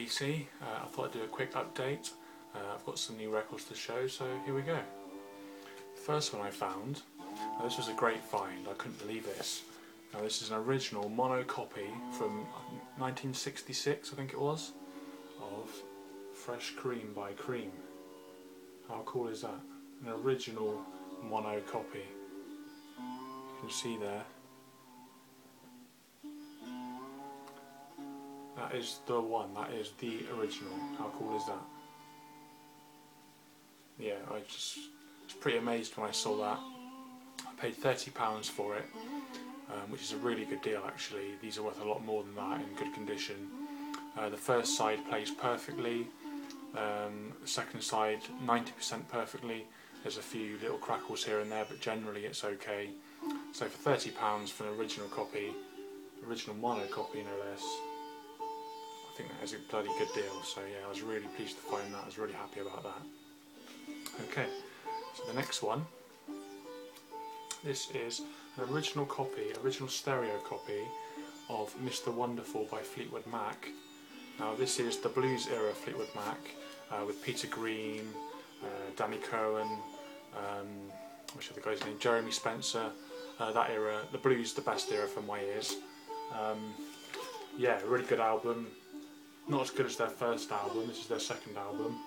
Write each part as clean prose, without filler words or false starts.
PC. I thought I'd do a quick update. I've got some new records to show, so here we go. The first one I found, this was a great find, I couldn't believe this. Now this is an original mono copy from 1966, I think it was, of Fresh Cream by Cream. How cool is that? An original mono copy. You can see there. That is the one, that is the original. How cool is that? Yeah, I was pretty amazed when I saw that. I paid £30 for it, which is a really good deal actually. These are worth a lot more than that in good condition. The first side plays perfectly, the second side 90% perfectly. There's a few little crackles here and there, but generally it's okay. So for £30 for an original copy, original mono copy no less, I think that is a bloody good deal. So yeah, I was really pleased to find that. I was really happy about that. Okay, so the next one. This is an original copy, original stereo copy of Mr. Wonderful by Fleetwood Mac. Now this is the blues era Fleetwood Mac, with Peter Green, Danny Cohen, what's the other guy's name, Jeremy Spencer, that era, the blues, the best era for my ears. Yeah, really good album. Not as good as their first album, this is their second album.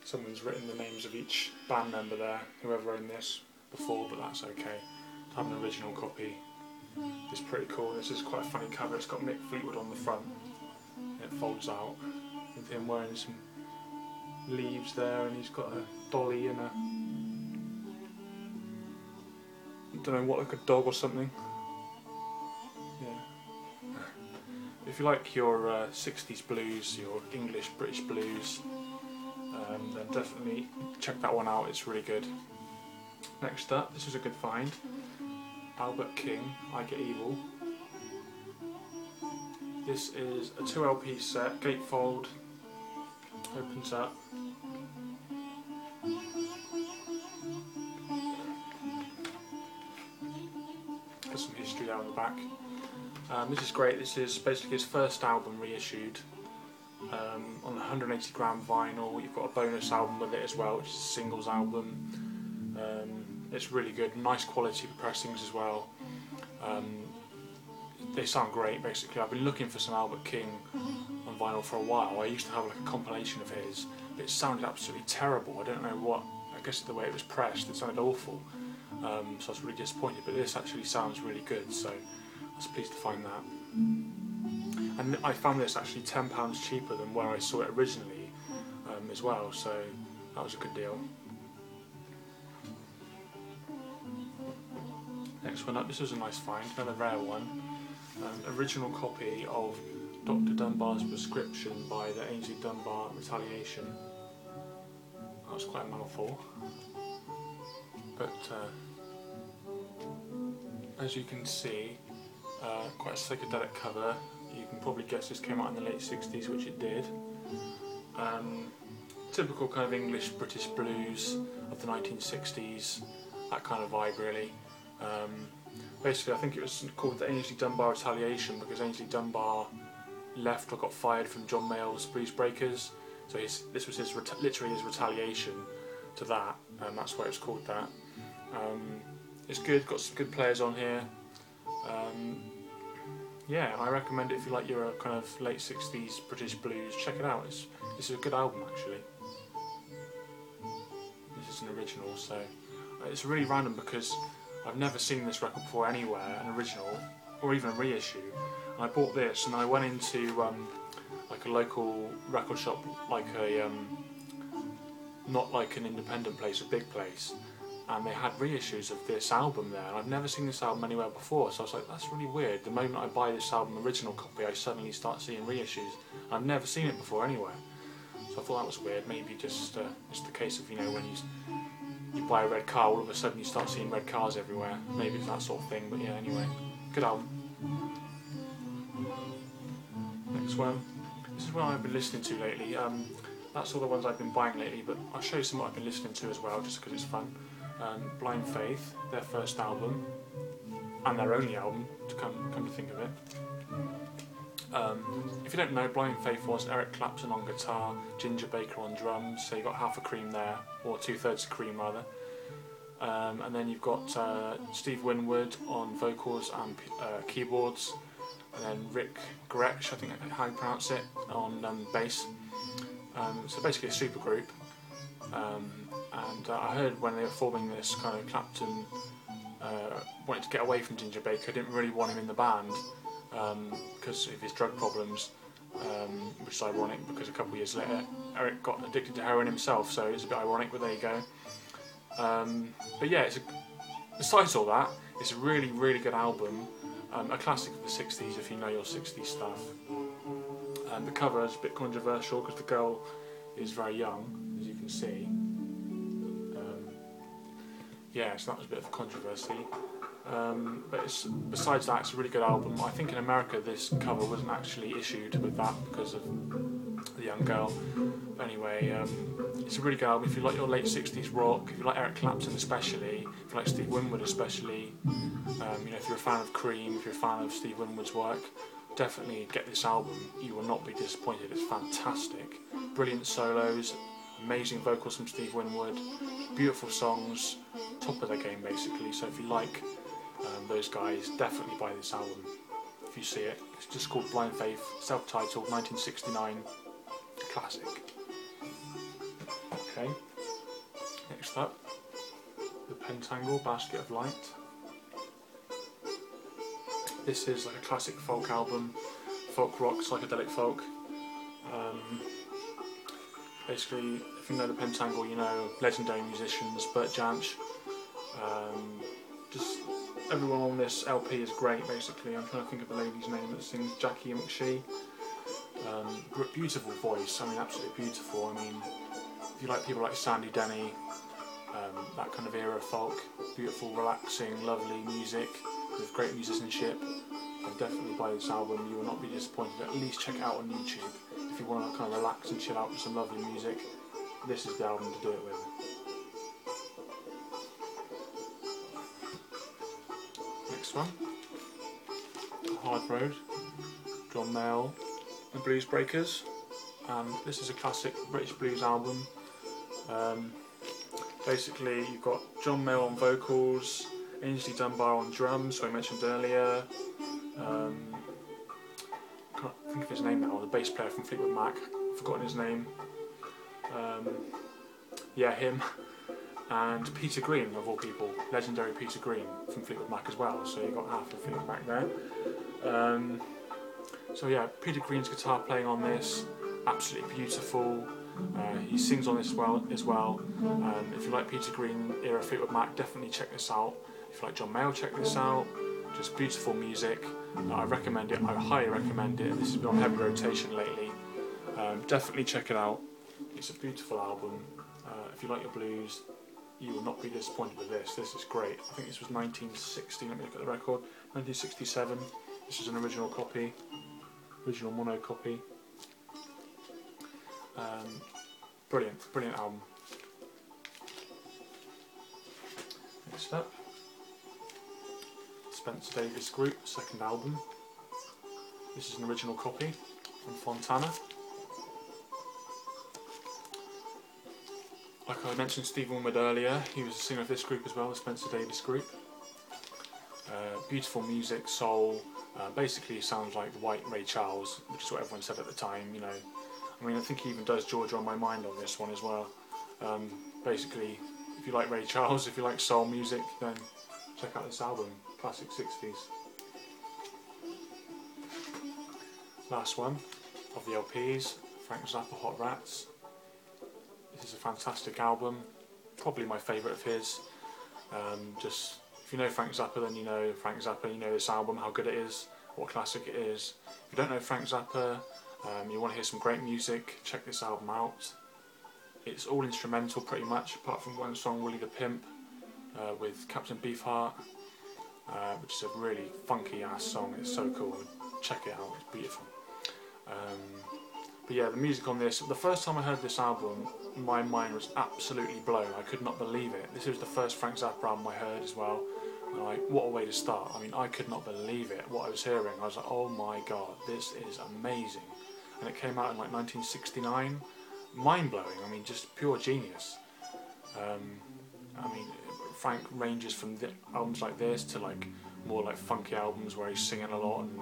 Someone's written the names of each band member there, whoever owned this before, but that's okay. To have an original copy is pretty cool. This is quite a funny cover. It's got Mick Fleetwood on the front. It folds out with him wearing some leaves there, and he's got a dolly and a, I don't know what, like a dog or something. Yeah. If you like your 60s blues, your English British blues, then definitely check that one out, it's really good. Next up, this is a good find. Albert King, I Get Evil. This is a 2 LP set, gatefold, opens up. Got some history down the back. This is great, this is basically his first album reissued. On 180 gram vinyl. You've got a bonus album with it as well, which is a singles album. It's really good, nice quality pressings as well. They sound great basically. I've been looking for some Albert King on vinyl for a while. I used to have like a compilation of his, but it sounded absolutely terrible. I don't know what, I guess the way it was pressed, it sounded awful. So I was really disappointed, but this actually sounds really good, so I was pleased to find that. And I found this actually £10 cheaper than where I saw it originally as well, so that was a good deal. Next one up, this was a nice find, another rare one. Original copy of Dr. Dunbar's Prescription by the Aynsley Dunbar Retaliation. That was quite a mouthful. But as you can see, quite a psychedelic cover. You can probably guess this came out in the late 60s, which it did. Typical kind of English British blues of the 1960s, that kind of vibe really. Basically I think it was called the Aynsley Dunbar Retaliation because Aynsley Dunbar left or got fired from John Mayall's Blues Breakers, so this was literally his retaliation to that, and that's why it was called that. It's good, got some good players on here. Yeah, I recommend it if you like your kind of late 60s British blues. Check it out, this is a good album actually. This is an original, so it's really random because I've never seen this record before anywhere, an original, or even a reissue. And I bought this and I went into like a local record shop, like a, not like an independent place, a big place. And they had reissues of this album there, and I've never seen this album anywhere before, so I was like, that's really weird. The moment I buy this album original copy, I suddenly start seeing reissues. I've never seen it before anywhere, so I thought that was weird. Maybe just it's the case of, you know, when you buy a red car, all of a sudden you start seeing red cars everywhere. Maybe it's that sort of thing, but yeah, anyway, good album. Next one. This is what I've been listening to lately. That's all the ones I've been buying lately, but I'll show you some what I've been listening to as well, just because it's fun. Blind Faith, their first album. and their only album, to come to think of it. If you don't know, Blind Faith was Eric Clapton on guitar, Ginger Baker on drums, so you've got half a Cream there, or 2/3 of Cream rather. And then you've got Steve Winwood on vocals and keyboards, and then Rick Gretsch, I think how you pronounce it, on bass. So basically a super group. And I heard when they were forming this, kind of Clapton wanted to get away from Ginger Baker, didn't really want him in the band because of his drug problems, which is ironic because a couple of years later Eric got addicted to heroin himself, so it's a bit ironic, but there you go. But yeah, besides all that, it's a really, really good album, a classic of the 60s if you know your 60s stuff. The cover is a bit controversial because the girl is very young, as you can see. Yeah, so that was a bit of a controversy. But besides that, it's a really good album. I think in America this cover wasn't actually issued with that because of the young girl. But anyway, it's a really good album if you like your late 60s rock, if you like Eric Clapton especially, if you like Steve Winwood especially, if you're a fan of Cream, if you're a fan of Steve Winwood's work, definitely get this album. You will not be disappointed. It's fantastic. Brilliant solos, amazing vocals from Steve Winwood, beautiful songs, top of their game basically. So if you like those guys, definitely buy this album if you see it. It's just called Blind Faith, self-titled, 1969, classic. Okay, next up, the Pentangle, Basket of Light. This is like a classic folk album, folk rock, psychedelic folk. Basically, if you know the Pentangle, you know legendary musicians, Bert Jansch. Just everyone on this LP is great, basically. I'm trying to think of the lady's name that sings, Jackie McShee. Beautiful voice, I mean, absolutely beautiful. I mean, if you like people like Sandy Denny, that kind of era of folk, beautiful, relaxing, lovely music with great musicianship, then definitely buy this album. You will not be disappointed. At least check it out on YouTube. If you want to kind of relax and chill out with some lovely music, this is the album to do it with. Next one, Hard Road, John Mayall and Blues Breakers, and this is a classic British blues album. Basically, you've got John Mayall on vocals, Ainsley Dunbar on drums, who I mentioned earlier. Can't think of his name now, the bass player from Fleetwood Mac, I've forgotten his name. Yeah, him. And Peter Green, of all people, legendary Peter Green from Fleetwood Mac as well, so you've got half of Fleetwood Mac there. So yeah, Peter Green's guitar playing on this, absolutely beautiful. He sings on this as well. If you like Peter Green era Fleetwood Mac, definitely check this out. If you like John Mayall, check this out. Just beautiful music. I recommend it, I highly recommend it. This has been on heavy rotation lately. Definitely check it out. It's a beautiful album. If you like your blues, you will not be disappointed with this. This is great. I think this was 1960, let me look at the record. 1967. This is an original copy, original mono copy. Brilliant, brilliant album. Next up, Spencer Davis Group, second album. This is an original copy from Fontana. Like I mentioned Steve Winwood earlier, he was a singer of this group as well, the Spencer Davis Group. Beautiful music, soul, basically sounds like the white Ray Charles, which is what everyone said at the time, you know. I mean, I think he even does Georgia on My Mind on this one as well. Basically, if you like Ray Charles, if you like soul music, then check out this album, classic 60s. Last one of the LPs, Frank Zappa, Hot Rats. This is a fantastic album, probably my favourite of his. Just if you know Frank Zappa, then you know Frank Zappa, you know this album, how good it is, what classic it is. If you don't know Frank Zappa, you want to hear some great music, check this album out. It's all instrumental pretty much, apart from one song, Willie the Pimp, with Captain Beefheart, which is a really funky ass song. It's so cool, check it out, it's beautiful. But yeah, the music on this, the first time I heard this album, my mind was absolutely blown. I could not believe it. This was the first Frank Zappa album I heard as well. And what a way to start. I mean, I could not believe it, what I was hearing. I was like, oh my god, this is amazing. And it came out in like 1969. Mind-blowing, I mean, just pure genius. I mean, Frank ranges from albums like this to like more like funky albums where he's singing a lot and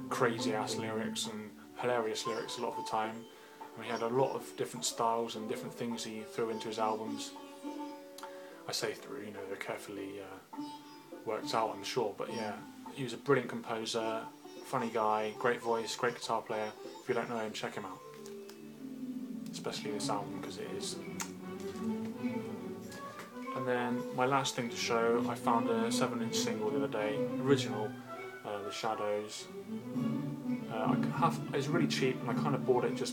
crazy ass lyrics and hilarious lyrics a lot of the time. And he had a lot of different styles and different things he threw into his albums. I say through, you know, they're carefully worked out, I'm sure, but yeah, he was a brilliant composer, funny guy, great voice, great guitar player. If you don't know him, check him out. Especially this album, because it is. And then my last thing to show, I found a 7-inch single the other day, original, The Shadows. It's really cheap, and I kind of bought it just